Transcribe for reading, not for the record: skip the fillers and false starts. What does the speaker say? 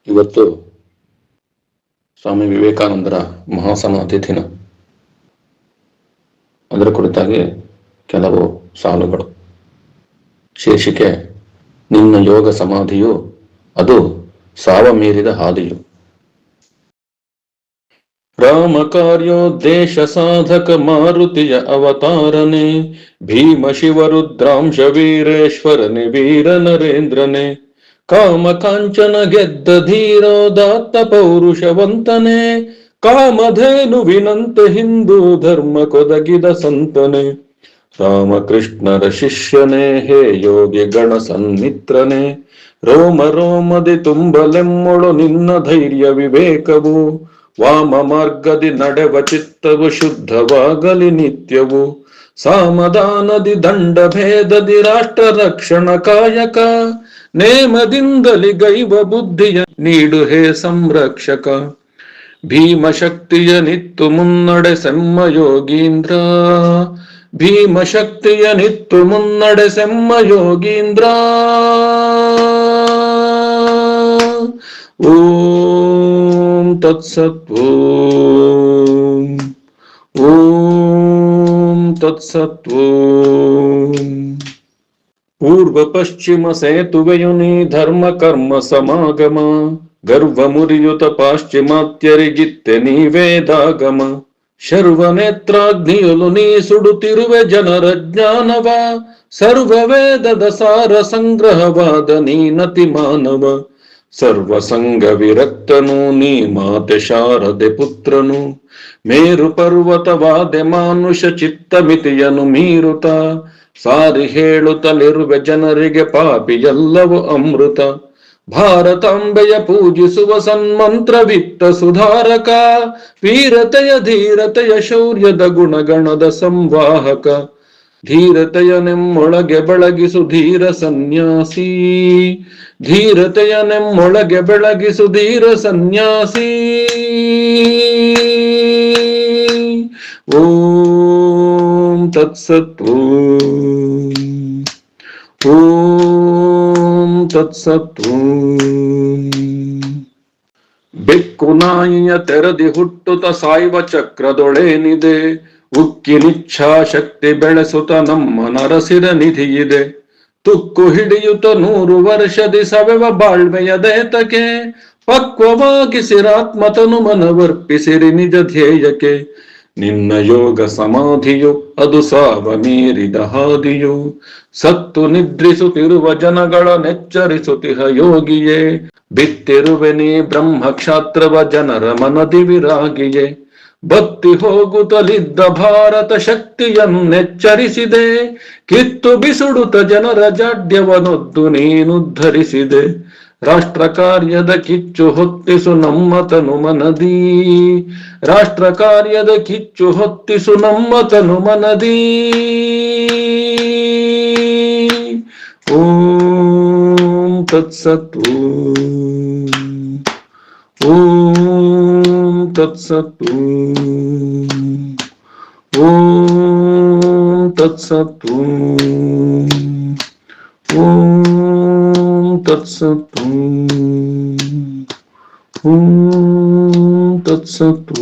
ಇವತ್ತು ಸ್ವಾಮಿ ವಿವೇಕಾನಂದರ ಮಹಾಸಮಾಧಿ ದಿನ. ಅದರ ಕುರಿತಾಗಿ ಕೆಲವು ಸಾಲುಗಳು. ಶೀರ್ಷಿಕೆ: ನಿನ್ನ ಯೋಗ ಸಮಾಧಿಯು ಅದು ಸಾವ ಮೀರಿದ ಹಾದಿಯು. ರಾಮ ಕಾರ್ಯೋದ್ದೇಶ ಸಾಧಕ ಮಾರುತಿಯ ಅವತಾರನೆ, ಭೀಮ ಶಿವ ರುದ್ರಾಂಶ ವೀರೇಶ್ವರನೆ, ವೀರ ನರೇಂದ್ರನೆ, ಕಾಮ ಕಾಂಚನ ಗೆದ್ದ ಧೀರೋದಾತ್ತ ಪೌರುಷವಂತನೆ, ಕಾಮಧೇನುವಿನಂತೆ ಹಿಂದೂ ಧರ್ಮ ಕೊದಗಿದ ಸಂತನೆ, ರಾಮಕೃಷ್ಣರ ಶಿಷ್ಯನೇ ಹೇ ಯೋಗಿ ಗಣ ಸನ್ಮಿತ್ರನೆ, ರೋಮ ರೋಮದಿ ತುಂಬಲೆಮ್ಮೊಳು ನಿನ್ನ ಧೈರ್ಯ ವಿವೇಕವು, ವಾಮ ಮಾರ್ಗದಿ ನಡೆವ ಚಿತ್ತವು ಶುದ್ಧವಾಗಲಿ ನಿತ್ಯವು, ಸಾಮದಾನದಿ ದಂಡ ಭೇದದಿ ರಾಷ್ಟ್ರ ರಕ್ಷಣ ಕಾಯಕ, ನೇಮದಿಂದಲಿ ಗೈವ ಬುದ್ಧಿಯ ನೀಡು ಹೇ ಸಂರಕ್ಷಕ, ಭೀಮ ಶಕ್ತಿಯ ನಿತ್ತು ಮುನ್ನಡೆ ಸೆಮ್ಮ ಯೋಗೀಂದ್ರ, ಭೀಮ ಶಕ್ತಿಯ ನಿತ್ತು ಮುನ್ನಡೆ ಸೆಮ್ಮ ಯೋಗೀಂದ್ರ. ಓಂ ತತ್ಸತ್. ಓಂ ತತ್ಸತ್. ಪೂರ್ವ ಪಶ್ಚಿಮ ಸೇತುವೆಯು ನೀ ಧರ್ಮ ಕರ್ಮ ಸಮಾಗಮ, ಗರ್ವ ಮುರಿಯುತ ಪಾಶ್ಚಿಮಾತ್ಯರಿಗಿತ್ತೆ ನೀ ವೇದಾಗಮ, ಶರ್ವ ನೇತ್ರಾಗ್ನಿಯಲು ನೀ ಸುಡುತ್ತಿರುವೆ ಜನರ ಜ್ಞಾನವ, ಸರ್ವ ವೇದದ ಸಾರ ಸಂಗ್ರಹವಾದ ನೀನತಿ ಮಾನವ, ಸರ್ವ ಸಂಘ ವಿರಕ್ತನು ನೀ ಮಾತೆ ಶಾರದೆ ಪುತ್ರನು, ಮೇರು ಪರ್ವತವಾದೆ ಮಾನುಷ ಚಿತ್ತ ಮಿತಿಯನು ಮೀರುತ, ಸಾರಿ ಹೇಳುತ್ತಲಿರುವೆ ಜನರಿಗೆ ಪಾಪಿ ಎಲ್ಲವೂ ಅಮೃತ, ಭಾರತಾಂಬೆಯ ಪೂಜಿಸುವ ಸನ್ಮಂತ್ರವಿತ್ತ ಸುಧಾರಕ, ವೀರತೆಯ ಧೀರತೆಯ ಶೌರ್ಯದ ಗುಣಗಣದ ಸಂವಾಹಕ, ಧೀರತೆಯ ನೆಮ್ಮೊಳಗೆ ಬೆಳಗಿಸು ಧೀರ ಸನ್ಯಾಸಿ, ಧೀರತೆಯ ನೆಮ್ಮೊಳಗೆ ಬೆಳಗಿಸು ಧೀರ ಸನ್ಯಾಸಿ. ಓಂ ತತ್ಸತ್. ಓಂ ತತ್ಸತ್. ಬೆಕ್ಕು ನಾಯಿಯ ತೆರದಿ ಹುಟ್ಟುತ್ತ ಸಾಯುವ ಚಕ್ರದೊಳೇನಿದೆ, ಉಕ್ಕಿನಿಚ್ಛಾಶಕ್ತಿ ಬೆಳೆಸುತ್ತ ನಮ್ಮ ನರಸಿರ ನಿಧಿಯಿದೆ, ತುಕ್ಕು ಹಿಡಿಯುತ್ತ 100 ವರ್ಷದಿ ಸವೆವ ಬಾಳ್ವೆಯ ದೇತಕ್ಕೆ, ಪಕ್ವವಾಗಿಸಿರಾತ್ಮತನು ಮನವರ್ಪಿಸಿರಿ ನಿಜ ಧ್ಯೇಯಕ್ಕೆ, ನಿನ್ನ ಯೋಗ ಸಮಾಧಿಯು ಅದು ಸಾವ ಮೀರಿದ ಹಾದಿಯು, ಸತ್ತು ನಿದ್ರಿಸುತ್ತಿರುವ ಜನಗಳ ನೆಚ್ಚರಿಸುತ್ತಿಹ ಯೋಗಿಯೇ, ಬಿತ್ತಿರುವೆ ನೀ ಬ್ರಹ್ಮಕ್ಷಾತ್ರವ ಜನರ ಮನದಿ ವಿರಾಗಿಯೇ, ಬತ್ತಿ ಹೋಗುತ್ತಲಿದ್ದ ಭಾರತ ಶಕ್ತಿಯನ್ನೆಚ್ಚರಿಸಿದೆ, ಕಿತ್ತು ಬಿಸುಡುತ್ತ ಜನರ ಜಾಡ್ಯವನೊದ್ದು ನೀನುದ್ಧರಿಸಿದೆ, ರಾಷ್ಟ್ರ ಕಾರ್ಯದ ಕಿಚ್ಚು ಹೊತ್ತಿಸು ನಮ್ಮ ತನು ಮನದಿ, ರಾಷ್ಟ್ರ ಕಾರ್ಯದ ಕಿಚ್ಚು ಹೊತ್ತಿಸು ನಮ್ಮ ತನು ಮನದಿ. ಓಂ ತತ್ಸತ್. ಓಂ ತತ್ಸತ್. ಓಂ ತತ್ಸತ್. ಓಂ ತತ್ಸತ್. ಓಂ ತತ್ಸತ್.